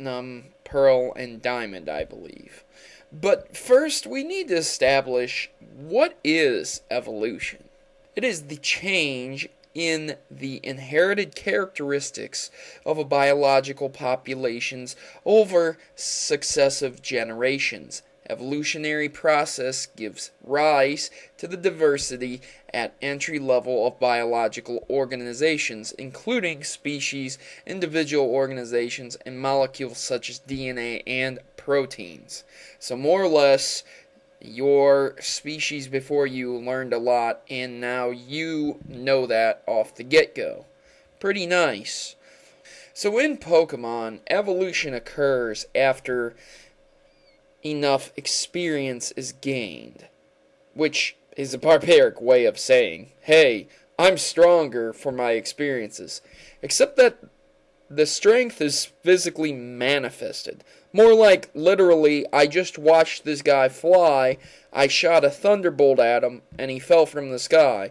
Platinum, Pearl, and Diamond, I believe. But first, we need to establish what is evolution. It is the change in the inherited characteristics of a biological populations over successive generations. Evolutionary process gives rise to the diversity at entry level of biological organizations, including species, individual organizations, and molecules such as DNA and proteins. So more or less, your species before you learned a lot, and now you know that off the get-go. Pretty nice. So in Pokemon, evolution occurs after enough experience is gained, which is a barbaric way of saying, hey, I'm stronger for my experiences. Except that the strength is physically manifested. More like, literally, I just watched this guy fly, I shot a thunderbolt at him, and he fell from the sky.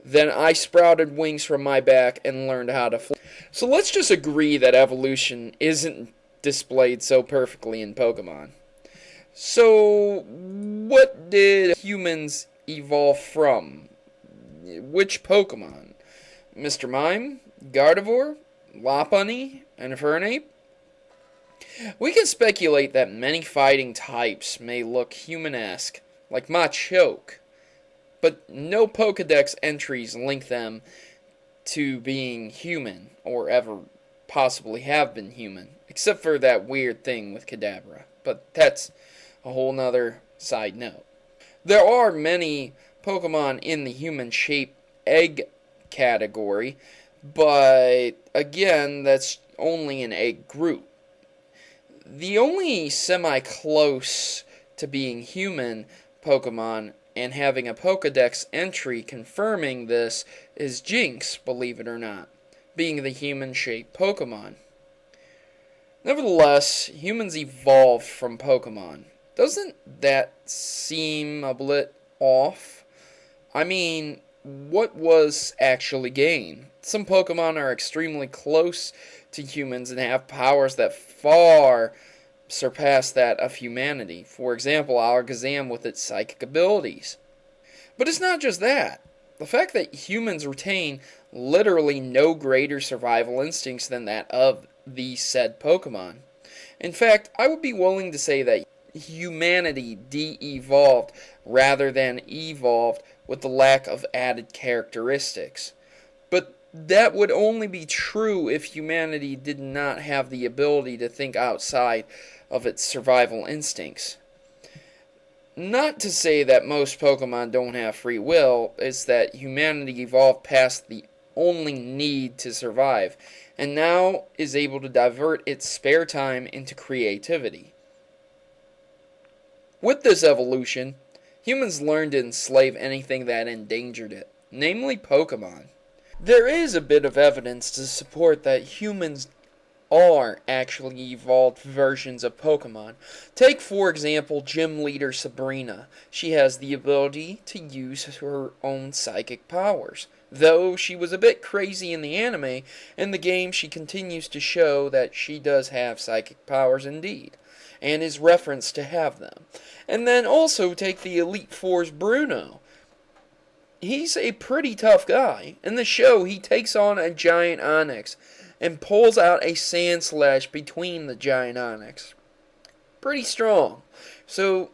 Then I sprouted wings from my back and learned how to fly. So let's just agree that evolution isn't displayed so perfectly in Pokemon. So, what did humans evolve from? Which Pokemon? Mr. Mime? Gardevoir? Lopunny? And Infernape? We can speculate that many fighting types may look human-esque, like Machoke, but no Pokedex entries link them to being human, or ever possibly have been human, except for that weird thing with Kadabra. But that's a whole nother side note. There are many Pokemon in the human-shaped egg category, but again, that's only an egg group. The only semi-close to being human Pokemon and having a Pokedex entry confirming this is Jynx, believe it or not, being the human-shaped Pokemon. Nevertheless, humans evolved from Pokemon. Doesn't that seem a bit off? I mean, what was actually gained? Some Pokemon are extremely close to humans and have powers that far surpass that of humanity. For example, Alakazam with its psychic abilities. But it's not just that. The fact that humans retain literally no greater survival instincts than that of the said Pokemon. In fact, I would be willing to say that humanity de-evolved rather than evolved with the lack of added characteristics. But that would only be true if humanity did not have the ability to think outside of its survival instincts. Not to say that most Pokemon don't have free will, it's that humanity evolved past the only need to survive, and now is able to divert its spare time into creativity. With this evolution, humans learned to enslave anything that endangered it, namely Pokemon. There is a bit of evidence to support that humans are actually evolved versions of Pokemon. Take, for example, Gym Leader Sabrina. She has the ability to use her own psychic powers. Though she was a bit crazy in the anime, in the game she continues to show that she does have psychic powers indeed, and is referenced to have them. And then also take the Elite Four's Bruno. He's a pretty tough guy. In the show, he takes on a giant Onix and pulls out a Sandslash between the giant Onix. Pretty strong. So,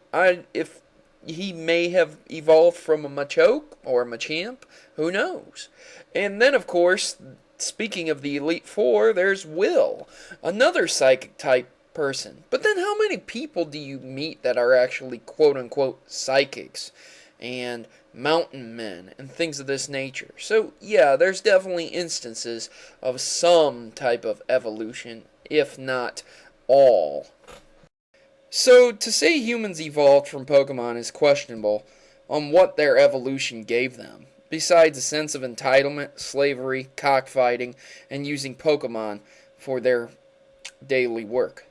if he may have evolved from a Machoke or a Machamp, who knows? And then, of course, speaking of the Elite Four, there's Will, another psychic type person. But then how many people do you meet that are actually quote-unquote psychics and mountain men and things of this nature? So yeah, there's definitely instances of some type of evolution, if not all. So to say humans evolved from Pokemon is questionable on what their evolution gave them, besides a sense of entitlement, slavery, cockfighting, and using Pokemon for their daily work.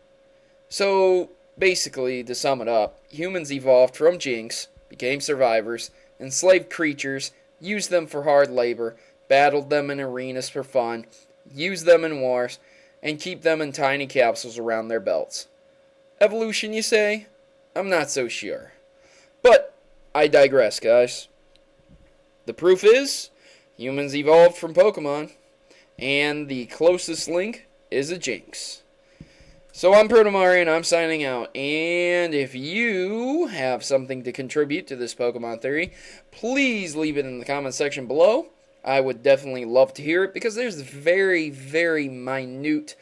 So, basically, to sum it up, humans evolved from Jynx, became survivors, enslaved creatures, used them for hard labor, battled them in arenas for fun, used them in wars, and keep them in tiny capsules around their belts. Evolution, you say? I'm not so sure. But I digress, guys. The proof is, humans evolved from Pokemon, and the closest link is a Jinx. So I'm Protomari, and I'm signing out. And if you have something to contribute to this Pokemon theory, please leave it in the comment section below. I would definitely love to hear it, because there's very, very minute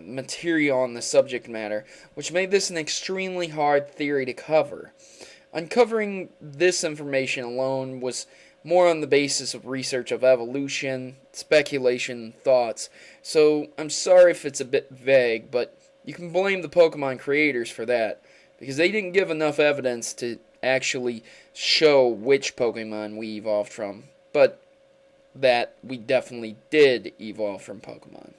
material on the subject matter, which made this an extremely hard theory to cover. Uncovering this information alone was more on the basis of research of evolution, speculation, thoughts, so I'm sorry if it's a bit vague, but you can blame the Pokemon creators for that, because they didn't give enough evidence to actually show which Pokemon we evolved from, but that we definitely did evolve from Pokemon.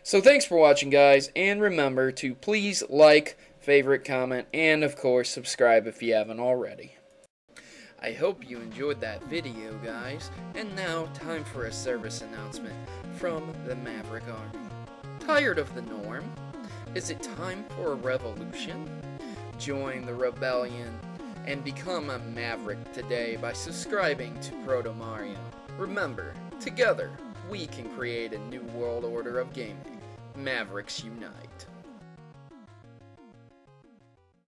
So thanks for watching, guys, and remember to please like, favorite, comment, and of course subscribe if you haven't already. I hope you enjoyed that video, guys, and now time for a service announcement from the Maverick Army. Tired of the norm? Is it time for a revolution? Join the rebellion and become a Maverick today by subscribing to Protomario. Remember, together we can create a new world order of gaming. Mavericks unite.